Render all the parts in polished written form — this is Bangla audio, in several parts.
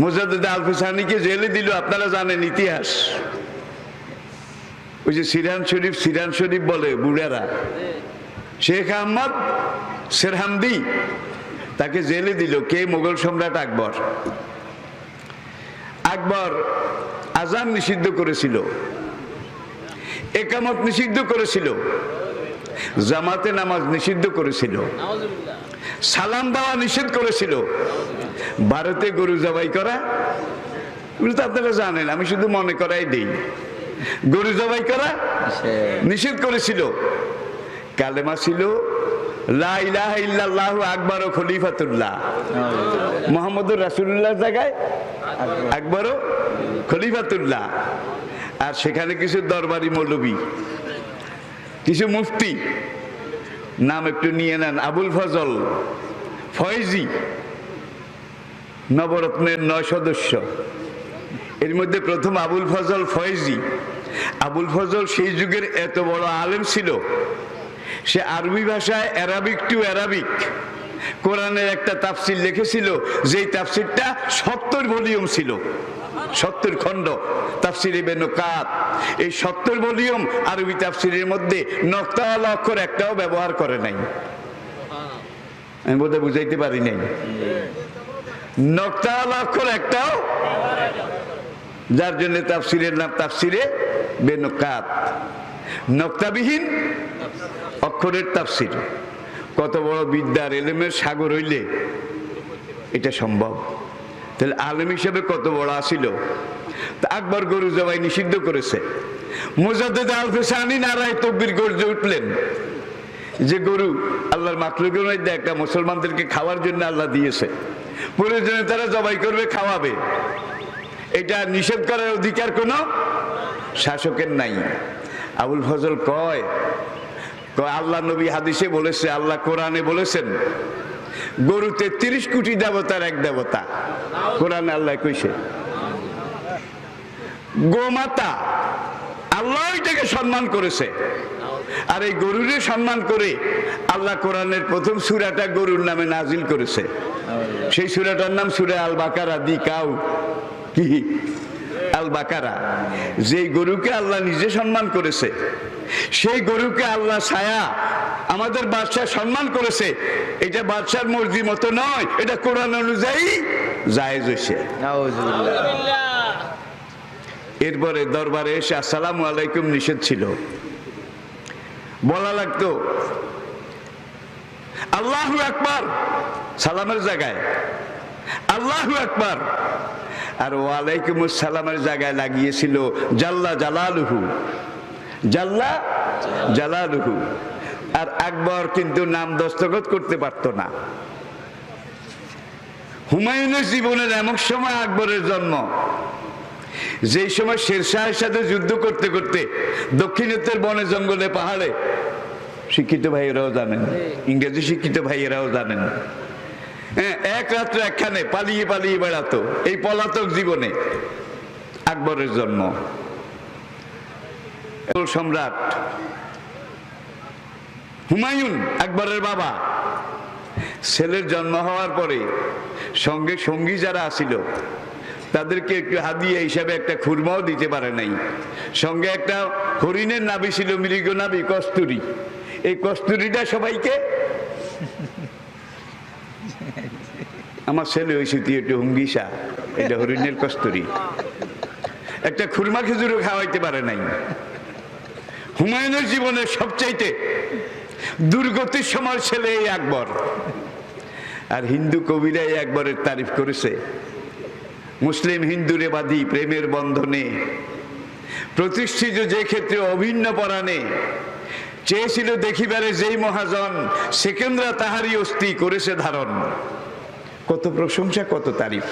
মুজাদ্দেদ আল-ফিসানিকে জেলে দিল, আপনারা জানেন ইতিহাস। ওই যে সিরান শরীফ বলে বুড়ারা, শেখ আহমদ সেরহামদি তাকে জেলে দিল। কে? মোগল সম্রাট আকবর। আকবর আজান নিষিদ্ধ করেছিল, একামত নিষিদ্ধ করেছিল, জামাতে নামাজ নিষিদ্ধ করেছিল, সালাম দেওয়া নিষেধ করেছিল, ভারতে গরু জবাই করা, এগুলো তো আপনারা জানেন, আমি শুধু মনে করাই দেই। গরু জবাই করা নিষেধ করেছিল। কালেমা ছিল লা ইলাহা ইল্লাল্লাহু আকবার ও খলিফাতুল্লাহ, মুহাম্মদুর রাসূলুল্লাহর জায়গায় আকবর ও খলিফাতুল্লাহ। আর সেখানে কিছু দরবারি মৌলবী, কিছু মুফতি, নাম একটু নিয়ে নেন, আবুল ফজল ফয়েজি, নবরত্নের 9 সদস্য। এর মধ্যে প্রথম আবুল ফজল ফয়েজি। আবুল ফজল সেই যুগের এত বড় আলেম ছিল, সে আরবি ভাষায় অ্যারাবিক টু অ্যারাবিক কোরআনের একটা তাফসির লিখেছিল, যেই তাফসিরটা 70 ভলিউম ছিল, 70 খণ্ড তাফসির ইবনে নুকাত। এই 70 ভলিউম আরবি তাফসিরের মধ্যে নক্তাওয়ালা অক্ষর একটাও ব্যবহার করে নাই। আমি বোধহয় বুঝাইতে পারি নাই, নক্তাওয়ালা অক্ষর একটাও, যার জন্য তাফসিরের নাম তাফসিরে ইবনে নুকাত, নক্তাবিহীন অক্ষরের তাফসির। কত বড় বিদ্যার এলেমের সাগর হইলে এটা সম্ভব। তাহলে আলেম হিসেবে কত বড় আসিল। তা আকবর গরু জবাই নিষিদ্ধ করেছে। মুজাদ্দেদ আল-ফিসানি নারায়ে তাকবীর গর্জে উঠলেন যে গরু আল্লাহর মাখলুকের মধ্যে একটা, মুসলমানদেরকে খাওয়ার জন্য আল্লাহ দিয়েছে, প্রয়োজনে তারা জবাই করবে, খাওয়াবে, এটা নিষেধ করার অধিকার কোনো শাসকের নাই। আবুল ফজল কয় আল্লাহ নবী হাদিসে বলেছে, আল্লাহ কোরআনে বলেছেন গরু 33 কোটি দেবতার এক দেবতা। কোরআনে আল্লাহ কইছে গোমাতা, আল্লাহ এটাকে সম্মান করেছে। আর এই গরুরে সম্মান করে আল্লাহ কোরআনের প্রথম সূরাটা গরুর নামে নাজিল করেছে। সেই সূরাটার নাম সূরা আল বাকারা। দি কাউ কি আল বাকারা। যেই গরুকে আল্লাহ নিজে সম্মান করেছে, সেই গরুকে আল্লাহ ছায়া আমাদের বাদশাহ সম্মান করেছে। এটা বাদশার মর্জি মতো নয়, এটা কোরআন অনুযায়ী জায়েজ হয়েছে। এরপরে দরবারে এসে আসসালামু আলাইকুম নিষেধ ছিল, বলা লাগতো আল্লাহু আকবার সালামের জায়গায় আল্লাহু আকবার, আর ওয়ালাইকুম আসসালামের জায়গায় লাগিয়েছিল জাল্লা জালালুহু, জাল্লা জালালুহু। আর আকবর কিন্তু নাম দস্তখত করতে পারতো না। হুমায়ুনের জীবনের এমন সময় আকবরের জন্ম, যেই সময় শেরশাহের সাথে যুদ্ধ করতে করতে দক্ষিণের বনে জঙ্গলে পাহাড়ে, শিক্ষিত ভাইয়েরাও জানেন, ইংরেজি শিক্ষিত ভাইয়েরাও জানেন, এক রাত্রে একখানে পালিয়ে পালিয়ে বেড়াতো। এই পলাতক জীবনে আকবরের জন্ম। সম্রাট হুমায়ুন আকবরের বাবা, ছেলের জন্ম হওয়ার পরে সঙ্গে সঙ্গী যারা আসিল তাদেরকে একটু হাদিয়া হিসাবে একটা খুরমাও দিতে পারে নাই। সঙ্গে একটা হরিণের নাভি ছিল, মৃগ নাভি, কস্তুরী। এই কস্তুরীটা সবাইকে, আমার ছেলে হয়েছে তুই একটু হুঙ্গিসা, এটা হরিণের কস্তুরী, একটা খুরমা খেজুরও খাওয়াইতে পারে নাই। হুমায়ুনের জীবনের সবচাইতে দুর্গতির সময় ছেলে এই আকবর। আর হিন্দু কবিরা এই আকবরের তারিফ করেছে, মুসলিম হিন্দুরে বাঁধি প্রেমের বন্ধনে, প্রতিষ্ঠিত যে ক্ষেত্রে অভিন্ন পরাণে, চেয়েছিল দেখিবারে যেই মহাজন, সেকেন্দ্রা তাহারই অস্থি করেছে ধারণ। কত প্রশংসা, কত তারিফ।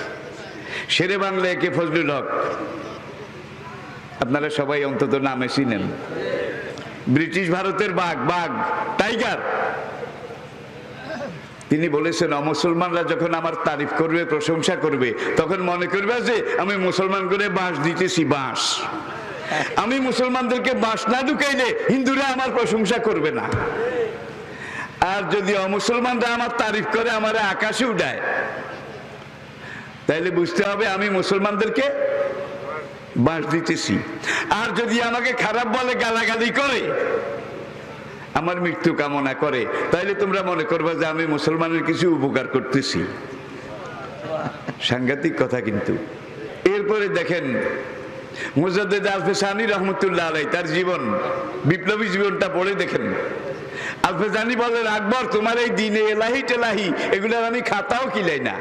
শেরে বাংলা একে ফজলুল হক, আপনারা সবাই অন্তত নামে চিনেন, ব্রিটিশ ভারতের বাঘ টাইগার। তিনি বলেছেন অমুসলমানরা যখন আমার তারিফ করবে, প্রশংসা করবে, তখন মনে করবে যে আমি মুসলমান করে বাঁশ দিতেছি, বাঁশ। আমি মুসলমানদেরকে বাঁশ না ঢুকাইলে হিন্দুরা আমার প্রশংসা করবে না। আর যদি অমুসলমানরা আমার তারিফ করে, আমার আকাশে উঠায়, তাইলে বুঝতে হবে আমি মুসলমানদেরকে বাঁশ দিতেছি। আর যদি আমাকে খারাপ বলে, গালাগালি করে, আমার মৃত্যু কামনা করে, তাইলে তোমরা মনে করবে যে আমি মুসলমানের কিছু উপকার করতেছি। সাংঘাতিক কথা কিন্তু। এরপরে দেখেন মুজাদ্দেদ আল-ফেসানি রহমতুল্লাহ আলাইহি তার জীবন, বিপ্লবী জীবনটা পড়ে দেখেন। আল-ফেসানি বলেন, আকবর তোমার এই দিনে এলাহি টেলাহি এগুলোর আমি খাতাও কিলাই না,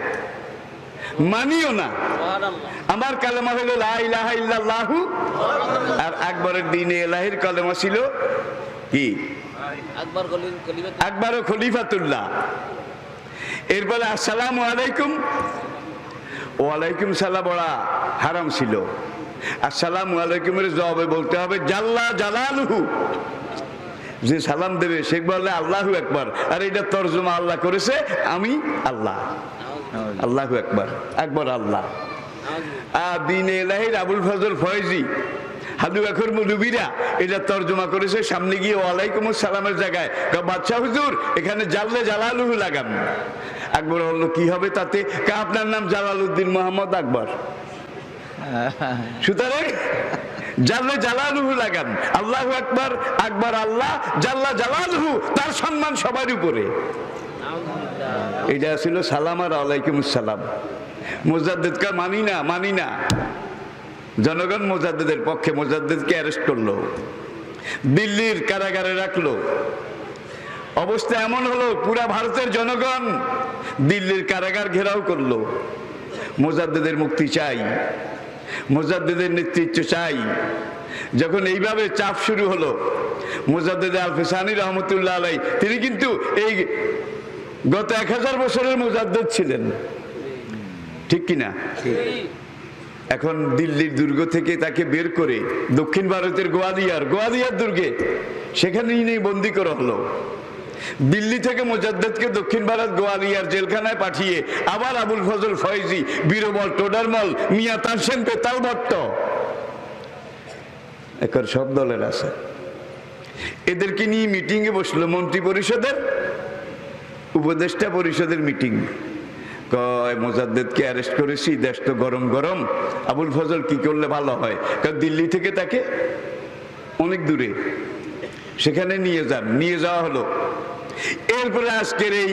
মানিও না। আমার কালেমা হলো লা ইলাহা ইল্লাল্লাহু, আর আকবরের দিনে এলাহির কালেমা ছিল কি? আকবর ও খলিফাতুল্লাহ। এরপরে আসসালামু আলাইকুম, ওয়ালাইকুম সালাম বলা হারাম ছিল। আসসালামু আলাইকুমের জবাবে বলতে হবে জাল্লা জালালুহু। যে সালাম দেবে সে বলে আল্লাহু আকবার, আর এটা তরজমা আল্লাহ করেছে আমি আল্লাহ, আল্লাহু আকবার, আকবর আল্লাহ। আর দিনে এলাহির আবুল ফজল ফয়েজি হাদু আখর মুলুবিরা এটা তর্জমা করেছে, সামনে গিয়ে ওয়ালাইকুম সালামের জায়গায় বাদশাহ হুজুর এখানে জাল্লে জালালুহু লাগান। আকবর বলল কি হবে তাতে? আপনার নাম জালালউদ্দিন মোহাম্মদ আকবর, সুতরাং জাল্লে জালালুহু লাগান। আল্লাহু আকবার, আকবর আল্লাহ, জাল্লা জালালুহু তার সম্মান সবার উপরে। এটা ছিল সালাম আর ওয়ালাইকুম সালাম। মুজাদ্দেদকে মানি না, মানি না। জনগণ মুজাদ্দেদের পক্ষে, মুজাদ্দেদকে অ্যারেস্ট করলো, দিল্লির কারাগারে রাখলো। অবস্থা এমন হলো পুরা ভারতের জনগণ দিল্লির কারাগার ঘেরাও করলো। মুজাদ্দেদের মুক্তি চাই, মুজাদ্দেদের নেতৃত্ব চাই। যখন এইভাবে চাপ শুরু হলো, মুজাদ্দেদ আল-ফেসানি রহমতুল্লাহ আলাইহি তিনি কিন্তু এই গত 1000 বছরের মুজাদ্দেদ ছিলেন, ঠিক কিনা? এখন দিল্লির দুর্গ থেকে তাকে বের করে দক্ষিণ ভারতের গোয়ালিয়র দুর্গে সেখানে নিয়ে বন্দী করা হলো। দিল্লি থেকে মুজাদ্দেদকে দক্ষিণ ভারত গোয়ালিয়র জেলখানায় পাঠিয়ে আবার আবুল ফজল ফয়েজি, বীরবল টোডারমল, মিয়া তানসেন বেতাল ভট্ট, এখন সব দলের আছে, এদেরকে নিয়ে মিটিং এ বসলো মন্ত্রী পরিষদের, উপদেষ্টা পরিষদের মিটিং। কয় মুজাদ্দেদকে অ্যারেস্ট করেছি, দেশ তো গরম গরম, আবুল ফজল কি করলে ভালো হয়? কারণ দিল্লি থেকে তাকে অনেক দূরে, সেখানে নিয়ে যান। নিয়ে যাওয়া হলো। এরপরে আজকের এই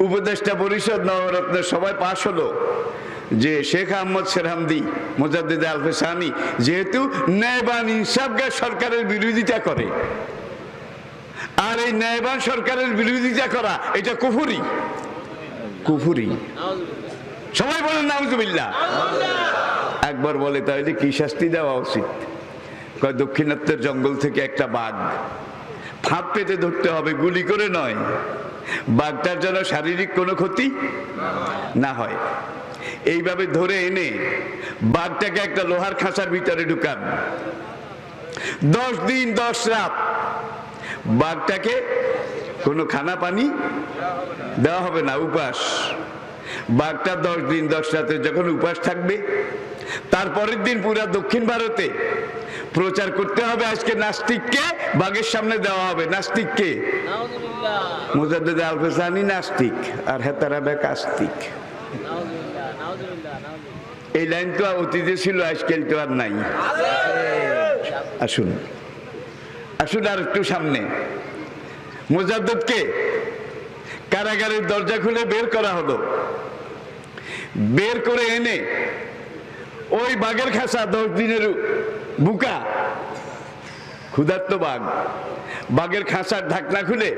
উপদেষ্টা পরিষদ নবরত্নের সবাই পাশ হলো যে শেখ আহমদ সেরহামদি মুজাদ্দেদ আল-ফেসানি যেহেতু ন্যায়বান ইনসাফগার সরকারের বিরোধিতা করে, আর এই ন্যায়বান সরকারের বিরোধিতা করা এটা কুফরি, কুফরি। সবাই বলেন নাউজুবিল্লাহ। আকবর বলে তাহলে কি শাস্তি দেওয়া উচিত? কয় দক্ষিণাত্যের জঙ্গল থেকে একটা বাঘ ফাঁদ পেতে ধরতে হবে, গুলি করে নয়। বাঘটার যেন শারীরিক কোনো ক্ষতি না হয়, এইভাবে ধরে এনে বাঘটাকে একটা লোহার খাঁচার ভিতরে ঢুকান। 10 দিন 10 রাত বাঘটাকে কোনো খানা পানি দেওয়া হবে না, উপাস। বাঘটা 10 দিন 10 রাতে যখন উপাস থাকবে, তারপরের দিন পুরা দক্ষিণ ভারতে প্রচার করতে হবে আজকে নাস্তিককে বাঘের সামনে দেওয়া হবে। নাস্তিককে মুজাদ্দেদ আল-ফেসানি নাস্তিক, আর হেতারা বেক আস্তিক। এই লাইন তো অতীতে ছিল, আজকাল তো আর নাই। আসুন আসুন আর একটু সামনে। মুজাদ্দেদকে কারাগারের দরজা খুলে বের করা হলো। বের করে এনে ওই বাঘের খাঁচা 10 দিনের বুকা, ক্ষুধার্ত বাঘ, বাঘের খাঁচার ঢাকনা খুলে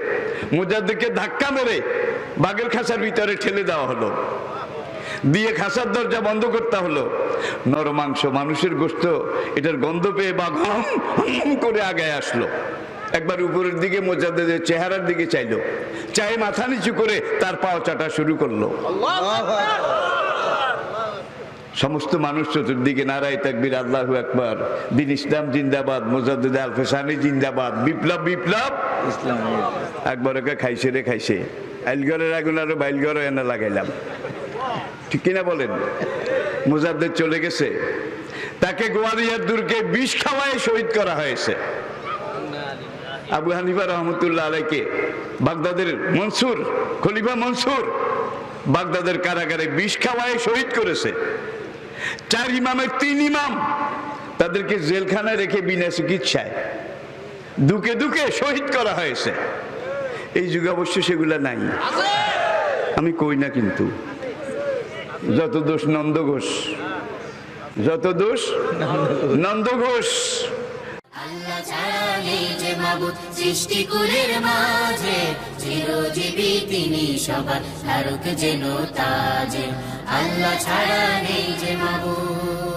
মুজাদ্দেদকে ধাক্কা মেরে বাঘের খাঁচার ভিতরে ঠেলে দেওয়া হলো। দিয়ে খাঁচার দরজা বন্ধ করতে হলো। নরমাংস, মানুষের গোশত, এটার গন্ধ পেয়ে বাঘ হম করে আগায় আসলো। একবার উপরের দিকে মুজাদ্দেদের চেহারার দিকে চাইলো, চাই মাথা নিচু করে তার পাও চাটা শুরু করলো। সমস্ত মানুষ চতুর্দিকে নারায়ে তাকবীর, আল্লাহু আকবার, দিন ইসলাম জিন্দাবাদ, মুজাদ্দেদ আল-ফেসানি জিন্দাবাদ, বিপ্লব বিপ্লব ইসলাম। একবারকে খাইছে রে খাইছে, আইলঘরের আগুন আরো বাইলঘরে এনে লাগাইলাম, ঠিক কিনা বলেন? মুজাদ্দেদ চলে গেছে, তাকে গোয়ালিয়র দুর্গে বিষ খাওয়ায় শহীদ করা হয়েছে। আবু হানিফা রহমতুল্লাহ আলাইকে বাগদাদের মনসুর, খলিফা মনসুর বাগদাদের কারাগারে বিষ খাওয়ায় শহীদ করেছে। 4 ইমামের 3 ইমাম তাদেরকে জেলখানায় রেখে বিনা চিকিৎসায় দুকে দুকে শহীদ করা হয়েছে। এই যুগে অবশ্য সেগুলা নাই, আমি কই না, কিন্তু যত দোষ নন্দ ঘোষ, যত দোষ নন্দ ঘোষ। আল্লাহ ছাড়া নেই যে মাবুদ সৃষ্টিকুলের মাঝে, চিরজীবী তিনি সবার ধারক যেন তাজে। আল্লাহ ছাড়া নেই যে মাবুদ।